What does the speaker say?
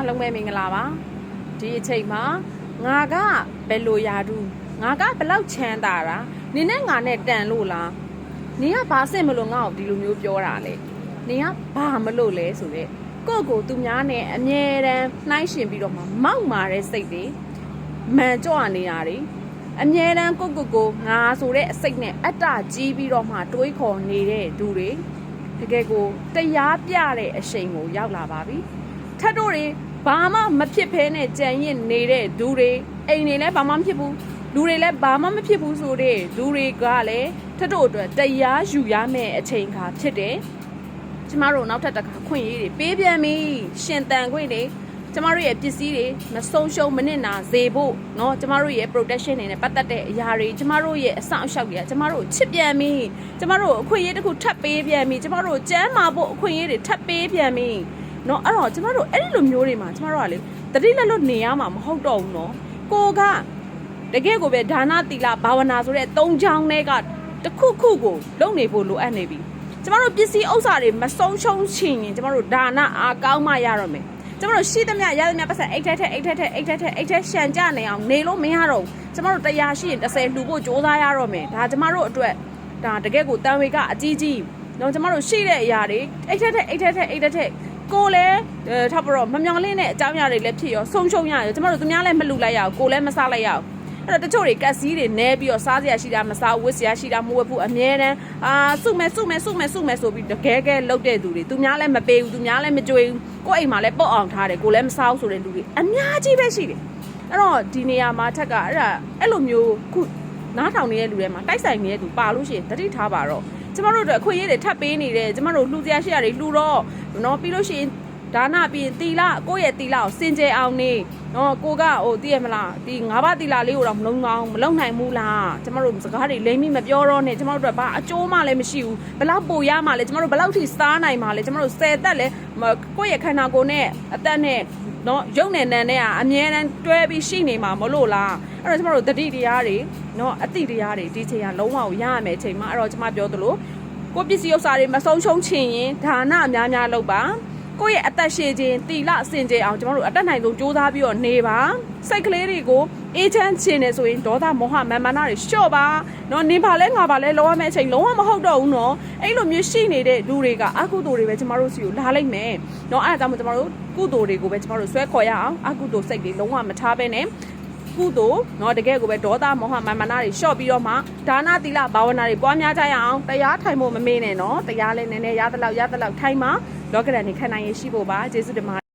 အားလုံးပဲမင်္ဂလာပါဒီအချိန်မှာငါကဘယ်လိုရာထူးငါကဘယ်လောက်ချမ်းသာတာနင်နဲ့ငါနဲ့တန်လို့လားနင်ကဘာစစ်မလို့ငါ့ကိုဒီလိုမျိုးပြောတာလဲနင်ကဘာမလို့လဲဆိုတော့ကိုသူများနဲ့အမြဲတမ်းနှိုင်းရှင်ပြီးတော့မှမောက်မာတဲ့စိတ်တွေမှန်ကြော့နေတာတွေအမြဲတမ်းကိုငါဆိုတဲ့အစိတ်နဲ့အတ္တကြီးပြီးတော့မှတွေးခေါ်နေတဲ့သူတွေတကယ်ကိုတရားပြတဲ့အချိန်ကိုရောက်လာပါပြီထပ်တို့တွေဘာမှမဖြစ်ဖဲနဲ့ကြံရင်နေတဲ့သူတွေအိမ်တွေလည်းဘာမှမဖြစ်ဘူးလူတွေလည်းဘာမှမဖြစ်ဘူးဆိုတဲ့လူတွေကလည်းထပ်တို့အတွက်တရားယူရမယ့်အချိန်ခါဖြစ်တယ်ကျမတို့နောက်ထပ်တစ်ခါခွင့်ရေးတွေပေးပြန်ပြီရှင်တန်ခွင့်တွေကျမတို့ရဲ့ပစ္စည်းတွေမဆုံးရှုံးမနစ်နာစေဖို့เนาะကျမတို့ရဲ့ protection တွေနဲ့ပတ်သက်တဲ့အရာတွေကျမတို့ရဲ့အဆောင်အရှောက်တွေကကျမတို့ချစ်ပြန်ပြီကျမတို့အခွင့်အရေးတစ်ခုထပ်ပေးပြန်ပြီကျမတို့ကျမ်းမာဖို့အခွင့်အရေးတွေထပ်ပေးပြန်ပြီเนาะအဲ့တော့ကျမတို့အဲ့ဒီလိုမျိုးတွေမှာကျမတို့ကလေတတိလက်လွတ်နေရမှာမဟုတ်တော့ဘူးเนาะကိုကတကယ်ကိုပဲဒါနသီလဘာဝနာဆိုတဲ့၃ချောင်းတွေကတစ်ခုခုကိုလုပ်နေဖို့လိုအပ်နေပြီကျမတို့ပစ္စည်းဥစ္စာတွေမဆုံးရှုံးချင်ရင်ကျမတို့ဒါနအားကောင်းမှရတော့မယ်ကျမတို့ရှိသမျှရသမျှပတ်စံအိတ်ထက်ရှန်ကြနေအောင်နေလို့မရတော့ကျမတို့100ရှိရင်30လှူဖို့ကြိုးစားရတော့မယ်ဒါကျမတို့အတွက်ဒါတကယ်ကိုတန်ဝေကအကြီးကြီးတော့ကျမတို့ရှိတဲ့အရာတွေအိတ်ထက်ကိုလည်းထောက်ပြီးတော့မမြောင်လင်းတဲ့အကြောင်းအရာတွေလည်းဖြစ်ရောဆုံးရှုံးရရောကျမတို့သူများလည်းမလှူလိုက်ရအောင်ကိုလည်းမစားလိုက်ရအောင်အဲ့တော့တချို့တွေကက်စီးတွေနဲပြီးတော့စားစရာရှိတာမစားဝတ်စရာရှိတာမဝတ်ဘူးအမြဲတမ်းစုမယ်ဆိုပြီးတကယ်လုတ်တဲ့သူတွေသူများလည်းမပေးဘူးသူများလည်းမကြွေးဘူးကိုယ့်အိမ်မှာလည်းပုတ်အောင်ထားတယ်ကိုလည်းမစားဘူးဆိုတဲ့လူတွေအများကြီးပဲရှိတယ်အဲ့တော့ဒီနေရာမှာထက်ကအဲ့လိုမျိုးခုနားထောင်နေတဲ့လူတွေမှာတိုက်ဆိုင်နေတဲ့သူပါလို့ရှိရင်တတိထားပါတော့ကျမတို့တို့အခွင့်အရေးတွေထပ်ပေးနေတယ်ကျမတို့လှူစရာရှိတာတွေလှူတော့နော်ပြီးလို့ရှိရင်ဒါနပြီးရင်တီလာကိုယ့်ရဲ့တီလာကိုစင်ကြယ်အောင်နေနော်ကိုကသိရမလားဒီ၅ပါးတီလာလေးကိုတော့မလုံနိုင်ဘူးလားကျမတို့စကားတွေလိမ့်မိမပြောတော့နဲ့ကျမတို့တို့ဘာအကျိုးမှလည်းမရှိဘူးဘလောက်ပိုရမှလည်းကျမတို့ဘလောက်ထိစားနိုင်မှလည်းကျမတို့10သက်လည်းကိုယ့်ရဲ့ခန္ဓာကိုယ်နဲ့အသက်နဲ့နော်ရုပ်နဲ့နာမ်နဲ့ကအမြဲတမ်းတွဲပြီးရှိနေမှာမလို့လားအဲ့တော့ကျမတို့တတိတရားတွေနော်အတိတရားတွေဒီချိန်ကလုံးဝကိုရရမယ်အချိန်မှာအဲ့တော့ကျမပြောသလိုကိုပစ္စည်းဥစ္စာတွေမဆုံးရှုံးချင်ရင်ဒါနအများလုပ်ပါကိုယ့်ရဲ့အသက်ရှည်ခြင်းတီလစင်ကြယ်အောင်ကျမတို့အတက်နိုင်ဆုံးစူးစမ်းပြီးတော့နေပါစိတ်ကလေးတွေကိုအေးချမ်းခြင်းနဲ့ဆိုရင်ဒေါသမောဟမာနတွေလျှော့ပါနော်နင်ပါလဲငါပါလဲလောရမယ့်အချိန်လုံးဝမဟုတ်တော့ဘူးနော်အဲ့လိုမျိုးရှိနေတဲ့လူတွေကအကုသိုလ်တွေပဲကျမတို့စီကိုလာလိုက်မယ်နော်အဲ့ဒါကြောင့်ကျမတို့ကုသိုလ်တွေကိုပဲကျမတို့ဆွဲခေါ်ရအောင်အကုသိုလ်စိတ်တွေလုံးဝမထားဘဲနဲ့ကုသိုလ်နော်တကယ်ကိုပဲဒေါသမောဟမာနတွေလျှော့ပြီးတော့မှဒါနသီလဘာဝနာတွေပွားများကြရအောင်တရားထိုင်ဖို့မမေ့နဲ့နော်တရားလဲနည်းနည်းရသလောက်ထိုင်မှာလောကဓာတ်နေခံနိုင်ရရှိဖို့ပါကျေးဇူးတင်ပါ